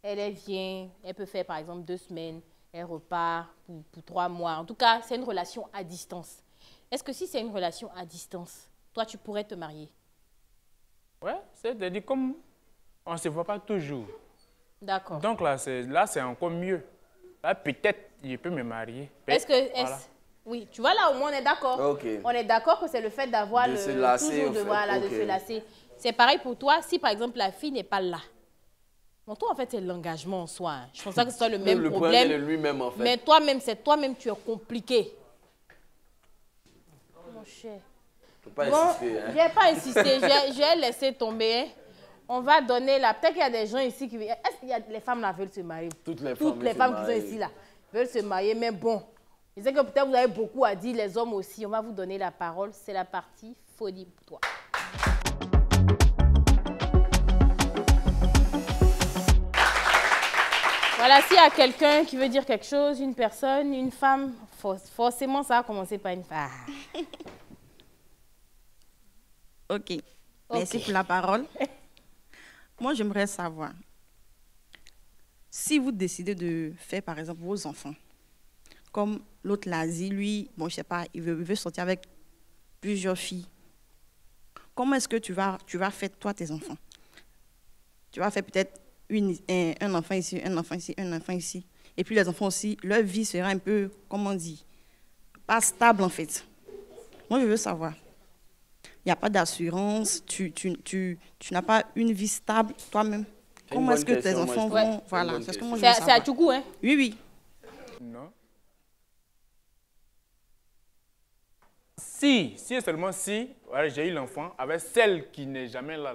Elle vient, elle peut faire, par exemple, 2 semaines. Elle repart pour 3 mois. En tout cas, c'est une relation à distance. Est-ce que si c'est une relation à distance, toi, tu pourrais te marier? Ouais, c'est-à-dire comme on ne se voit pas toujours. D'accord. Donc là, c'est encore mieux. Là, peut-être, je peux me marier. Voilà. Oui, tu vois, là, au moins, on est d'accord. Okay. On est d'accord que c'est le fait d'avoir se lasser, toujours de, voilà, de se lasser. C'est pareil pour toi, si par exemple, la fille n'est pas là. Bon, toi, en fait, c'est l'engagement en soi. Hein. Je pense pas que ce soit le même problème. Le lui-même, en fait. Mais toi-même, c'est toi-même, tu es compliqué. Mon cher. Faut pas insister. Hein. Je n'ai pas insisté. Je vais laisser tomber. Hein. On va donner là. Peut-être qu'il y a des gens ici qui... Est-ce qu'il y a les femmes là veulent se marier? Toutes les femmes qui sont ici là veulent se marier. Mais bon, je sais que peut-être vous avez beaucoup à dire, les hommes aussi. On va vous donner la parole. C'est la partie folie pour toi. Voilà, s'il y a quelqu'un qui veut dire quelque chose, une personne, une femme, forcément, ça va commencer par une femme. Ok. Merci pour la parole. Moi, j'aimerais savoir, si vous décidez de faire, par exemple, vos enfants, comme l'autre l'a dit, lui, bon, je sais pas, il veut sortir avec plusieurs filles. Comment est-ce que tu vas faire, toi, tes enfants? Tu vas faire peut-être un enfant ici, un enfant ici, un enfant ici. Et puis les enfants aussi, leur vie sera un peu, comment on dit, pas stable en fait. Moi, je veux savoir. Il n'y a pas d'assurance, tu n'as pas une vie stable toi-même. Comment est-ce que tes enfants vont... Voilà, c'est ce que moi je veux savoir. C'est à Tchougou, hein? Oui, oui. Non. Si seulement si, voilà, j'ai eu l'enfant avec celle qui n'est jamais là.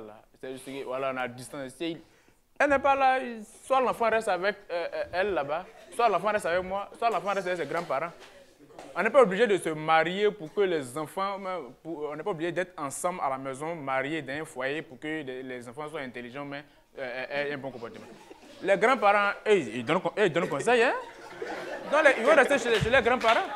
Voilà, on a distance. Elle n'est pas là, soit l'enfant reste avec elle là-bas, soit l'enfant reste avec moi, soit l'enfant reste avec ses grands-parents. On n'est pas obligé de se marier pour que les enfants, on n'est pas obligé d'être ensemble à la maison, mariés dans un foyer pour que les enfants soient intelligents, mais aient un bon comportement. Les grands-parents, ils donnent conseil, hein? Donc, ils vont rester chez les grands-parents.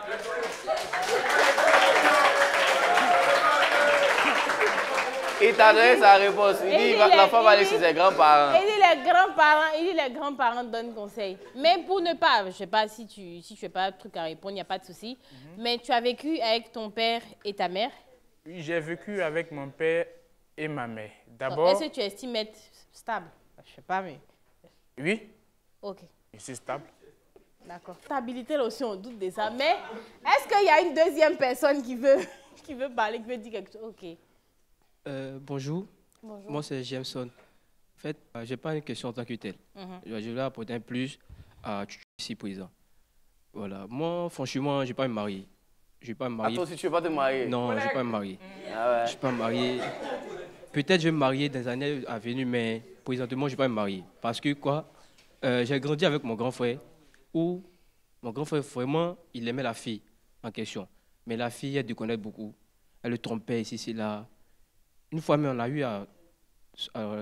Il t'a donné sa réponse. Il dit l'enfant va aller chez ses grands-parents. Il dit les grands-parents donnent conseil. Mais pour ne pas, je ne sais pas si tu n'as pas de truc à répondre, il n'y a pas de souci. Mais tu as vécu avec ton père et ta mère? Oui, j'ai vécu avec mon père et ma mère. D'abord... Est-ce que tu estimes être stable? Je ne sais pas, mais... Oui. Ok. Je suis stable. D'accord. Stabilité, là aussi, on doute de ça. Mais est-ce qu'il y a une deuxième personne qui veut parler, qui veut dire quelque chose? Ok. Bonjour. Moi c'est Jameson. En fait, je n'ai pas une question en tant que telle. Je vais apporter un plus à ici présent. Voilà. Moi, franchement, je ne vais pas me marier. Je vais pas me marier. Attends, si tu ne veux pas te marier? Non, je ne vais pas me marier. Ah ouais. Je ne vais pas me marier. Peut-être je vais me marier dans les années à venir, mais présentement, je ne vais pas me marier. Parce que quoi? J'ai grandi avec mon grand frère, où mon grand frère, vraiment, il aimait la fille en question. Mais la fille, elle déconnait beaucoup. Elle le trompait ici, c'est là. Une fois même, on a eu à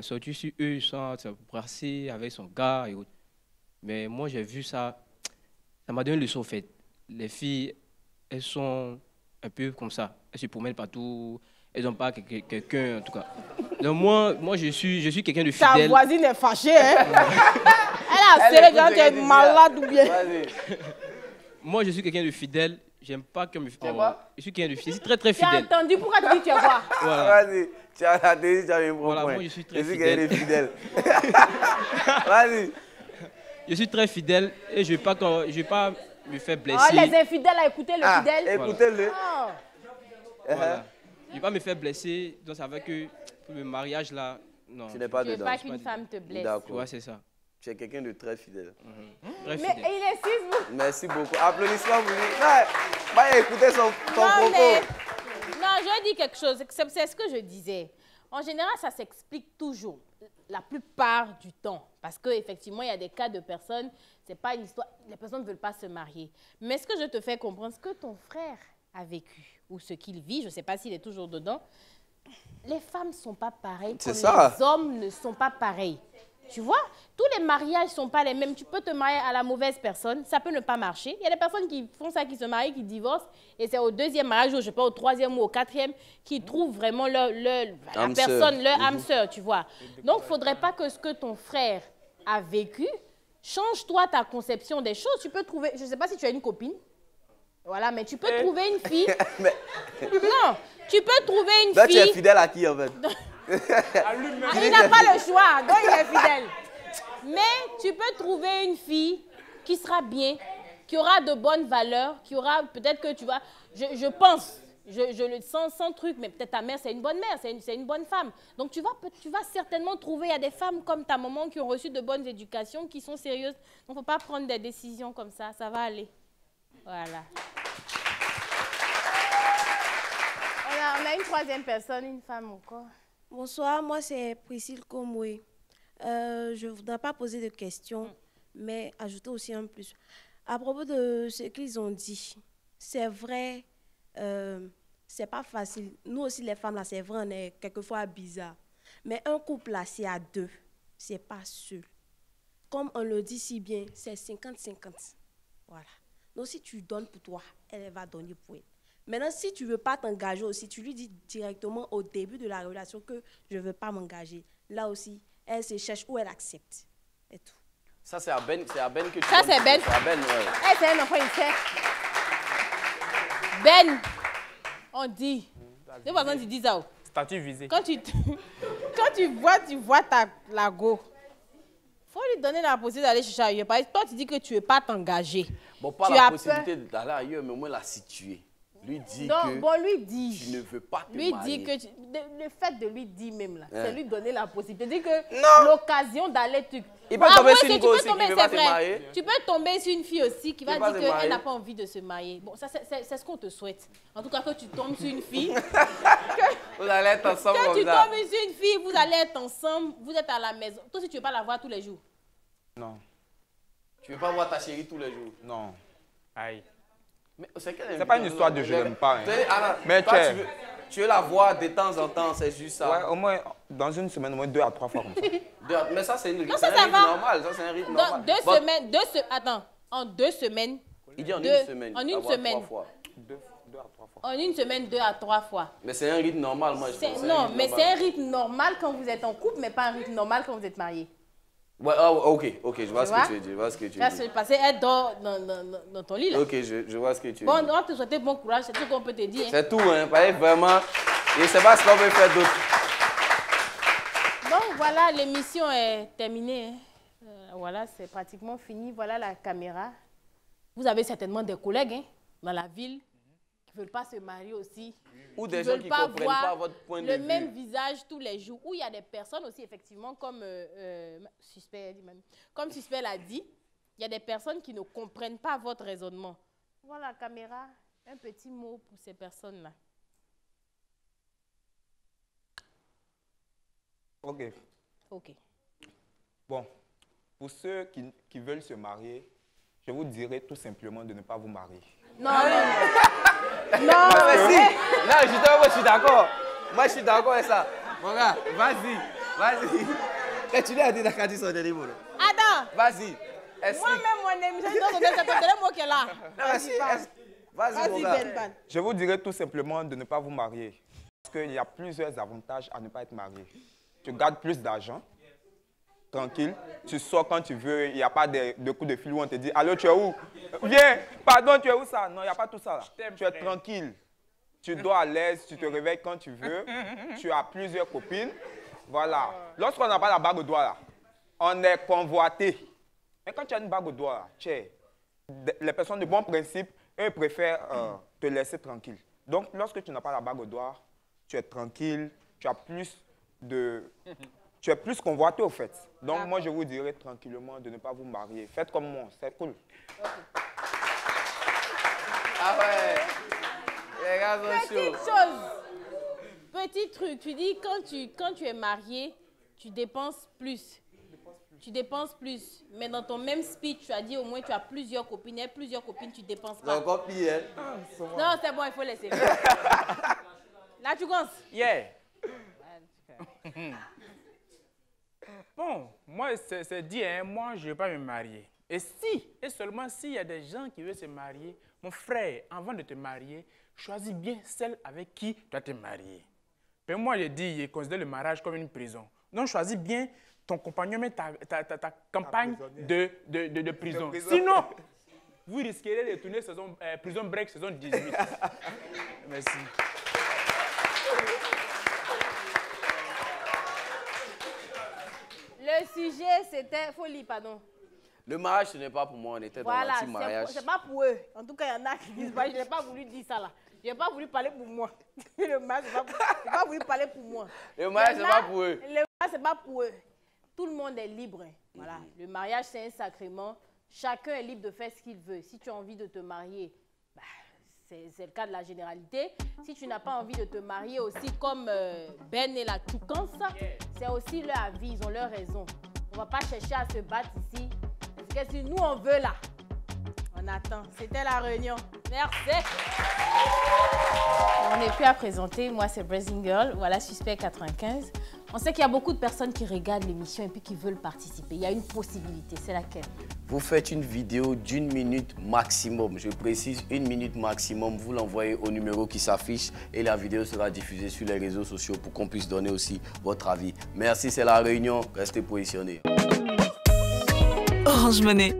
sortir sur eux sans se brasser avec son gars et autres. Mais moi, j'ai vu ça. Ça m'a donné une leçon, en fait. Les filles, elles sont un peu comme ça. Elles se promènent partout. Elles n'ont pas quelqu'un, en tout cas. Donc moi je suis quelqu'un de fidèle. Ta voisine est fâchée, hein? Elle a serré quand tu es malade ou bien. Moi, je suis quelqu'un de fidèle. J'aime pas que me... je suis quelqu'un de fidèle. Je suis très, très fidèle. Tu as entendu pourquoi tu dis tu es quoi? Voilà. Vas-y. Tu as dit, tu as un bon voilà, point. moi, je suis très fidèle. Vas-y. Je suis très fidèle et je ne vais pas me faire blesser. Oh, les infidèles à écouter le fidèle. Écoutez-le. Oh. Voilà. Je ne vais pas me faire blesser. Donc, ça veut que pour le mariage, là, non. Tu n'es pas Je ne dedans. veux pas qu'une femme te blesse. D'accord. Ouais, c'est ça. Tu es quelqu'un de très fidèle. Très Mais fidèle. il insiste beaucoup. Merci beaucoup. Applaudissements pour lui. Va écouter ton propos. Non, je dis quelque chose. C'est ce que je disais. En général, ça s'explique toujours, la plupart du temps. Parce qu'effectivement, il y a des cas de personnes, c'est pas une histoire, les personnes ne veulent pas se marier. Mais ce que je te fais comprendre, ce que ton frère a vécu, ou ce qu'il vit, je ne sais pas s'il est toujours dedans, les femmes ne sont pas pareilles, comme les hommes ne sont pas pareils. Tu vois, tous les mariages ne sont pas les mêmes. Tu peux te marier à la mauvaise personne, ça peut ne pas marcher. Il y a des personnes qui font ça, qui se marient, qui divorcent, et c'est au deuxième mariage, ou je sais pas, au troisième ou au quatrième, qui trouvent vraiment leur âme sœur, tu vois. Donc, il ne faudrait pas que ce que ton frère a vécu, change-toi ta conception des choses. Tu peux trouver, je ne sais pas si tu as une copine, voilà, mais tu peux trouver une fille. Non, tu peux trouver une fille. Tu es fidèle à qui, en fait? Il n'a pas le choix, donc il est fidèle. Mais tu peux trouver une fille qui sera bien, qui aura de bonnes valeurs, qui aura, peut-être que tu vas, je pense, je le sens sans truc, mais peut-être ta mère, c'est une bonne mère, c'est une bonne femme. Donc tu vas certainement trouver, il y a des femmes comme ta maman qui ont reçu de bonnes éducations, qui sont sérieuses. Donc il ne faut pas prendre des décisions comme ça va aller. Voilà. On a une troisième personne, une femme encore. Bonsoir, moi c'est Priscille Komoué. Je ne voudrais pas poser de questions, mais ajouter aussi un plus. À propos de ce qu'ils ont dit, c'est vrai, c'est pas facile. Nous aussi les femmes, là, c'est vrai, on est quelquefois bizarre. Mais un couple là, c'est à deux, c'est pas seul. Comme on le dit si bien, c'est 50-50. Voilà. Donc si tu donnes pour toi, elle va donner pour elle. Maintenant, si tu ne veux pas t'engager aussi, tu lui dis directement au début de la relation que je ne veux pas m'engager. Là aussi, elle se cherche ou elle accepte. Et tout. Ça, c'est à Ben que tu Ça, c'est Ben. C'est à Ben, ouais. C'est un enfant, il sait. Ben, on dit. C'est pas quand tu dis ça. Statut visé. Quand tu vois la go, il faut lui donner la possibilité d'aller chercher ailleurs. Parce que toi, tu dis que tu ne veux pas t'engager. Bon, pas la possibilité d'aller ailleurs, mais au moins la situer. Lui dit que tu ne veux pas te marier. Dit que le fait de lui dire même là, c'est lui donner la possibilité. Dit que l'occasion d'aller... Il peut tomber sur une fille aussi qui ne veut pas se marier. Tu peux tomber sur une fille aussi qui va dire qu'elle n'a pas envie de se marier. Bon, ça c'est ce qu'on te souhaite. En tout cas, que tu tombes sur une fille... Vous allez être ensemble comme ça. Que tu tombes sur une fille, vous allez être ensemble, vous êtes à la maison. Toi aussi, tu ne veux pas la voir tous les jours? Non. Tu ne veux pas voir ta chérie tous les jours? Non. Aïe. C'est pas une histoire de je l'aime pas. Hein. Mais tu veux la voir de temps en temps, c'est juste ça. Ouais, au moins dans une semaine, au moins 2 à 3 fois comme ça. Mais ça, c'est un rythme normal. Ça, c'est un rythme normal. Dans 2 semaines, attends, en 2 semaines. Il dit en une semaine. En une semaine. 2 à 3 fois. En une semaine, 2 à 3 fois. Mais c'est un rythme normal, moi, je pense. Non, mais c'est un rythme normal quand vous êtes en couple, mais pas un rythme normal quand vous êtes marié. Ouais, ok, je vois ce que tu dis. Parce qu'elle dort dans ton lit, là. Ok, je vois ce que tu dis. Bon, on va te souhaiter bon courage, c'est tout qu'on peut te dire. C'est tout, hein, vraiment. Je ne sais pas ce qu'on peut faire d'autre. Donc, voilà, l'émission est terminée. Voilà, c'est pratiquement fini. Voilà la caméra. Vous avez certainement des collègues dans la ville qui ne veulent pas se marier aussi. Ou des gens qui ne comprennent pas votre point de vue. Le même visage tous les jours. Ou il y a des personnes aussi, effectivement, comme Suspect l'a dit, il y a des personnes qui ne comprennent pas votre raisonnement. Voilà la caméra. Un petit mot pour ces personnes-là. Ok. Bon, pour ceux qui veulent se marier, je vous dirais tout simplement de ne pas vous marier. Non. Mais si. Non, je suis d'accord. Moi, je suis d'accord avec ça. Mon gars, vas-y. Continue à dire Dakadi son dernier mot. Attends. Vas-y. Moi-même, mon émission, c'est ton dernier mot qui est là. Vas-y, mon gars. Je vous dirais tout simplement de ne pas vous marier. Parce qu'il y a plusieurs avantages à ne pas être marié. Tu gardes plus d'argent, tranquille. Tu sors quand tu veux. Il n'y a pas de coups de fil où on te dit « Allô, tu es où? Viens, pardon, tu es où ça ?» Non, il n'y a pas tout ça là. Tu es tranquille. Tu dors à l'aise, tu te réveilles quand tu veux. Tu as plusieurs copines. Voilà. Lorsqu'on n'a pas la bague au doigt là, on est convoité. Mais quand tu as une bague au doigt là, les personnes de bon principe, eux préfèrent te laisser tranquille. Donc, lorsque tu n'as pas la bague au doigt, tu es tranquille, tu es plus convoité au fait. Donc, moi, je vous dirais tranquillement de ne pas vous marier. Faites comme moi, c'est cool. Okay. Ah ouais. Les gars sont chauds. Petit truc, tu dis quand tu es marié, tu dépenses plus. Tu dépenses plus. Mais dans ton même speech, tu as dit au moins tu as plusieurs copines. Et plusieurs copines, tu dépenses pas. C'est encore pire. Non, c'est bon, il faut laisser. Là, tu commences. Yeah. Bon, moi, c'est dit, hein, moi, je ne vais pas me marier. Et si, et seulement s'il y a des gens qui veulent se marier, mon frère, avant de te marier, choisis bien celle avec qui tu vas te marier. Mais moi, je dis, je considère le mariage comme une prison. Donc, choisis bien ton compagnon, mais ta campagne de prison. Sinon, vous risquerez de tourner prison break saison 18. Merci. Le sujet, c'était folie, pardon. Le mariage, ce n'est pas pour moi, on était dans l'anti-mariage. C'est pas pour eux. En tout cas, il y en a qui disent, bah, je n'ai pas voulu dire ça là. Je n'ai pas voulu parler pour moi. Le mariage, je n'ai pas voulu parler pour moi. Le mariage, ce n'est pas pour eux. Le mariage, ce n'est pas pour eux. Tout le monde est libre. Voilà. Le mariage, c'est un sacrement. Chacun est libre de faire ce qu'il veut. Si tu as envie de te marier, bah, c'est le cas de la généralité. Si tu n'as pas envie de te marier aussi, comme Ben et la Toucance, c'est aussi leur avis, ils ont leur raison. On ne va pas chercher à se battre ici. Parce que si nous, on veut là, on attend. C'était la réunion. Merci. On n'est plus à présenter. Moi, c'est Blessing Girl. Voilà, Suspect 95. On sait qu'il y a beaucoup de personnes qui regardent l'émission et puis qui veulent participer. Il y a une possibilité. C'est laquelle? Vous faites une vidéo d'1 minute maximum. Je précise 1 minute maximum. Vous l'envoyez au numéro qui s'affiche et la vidéo sera diffusée sur les réseaux sociaux pour qu'on puisse donner aussi votre avis. Merci, c'est la réunion. Restez positionnés. Orange Money.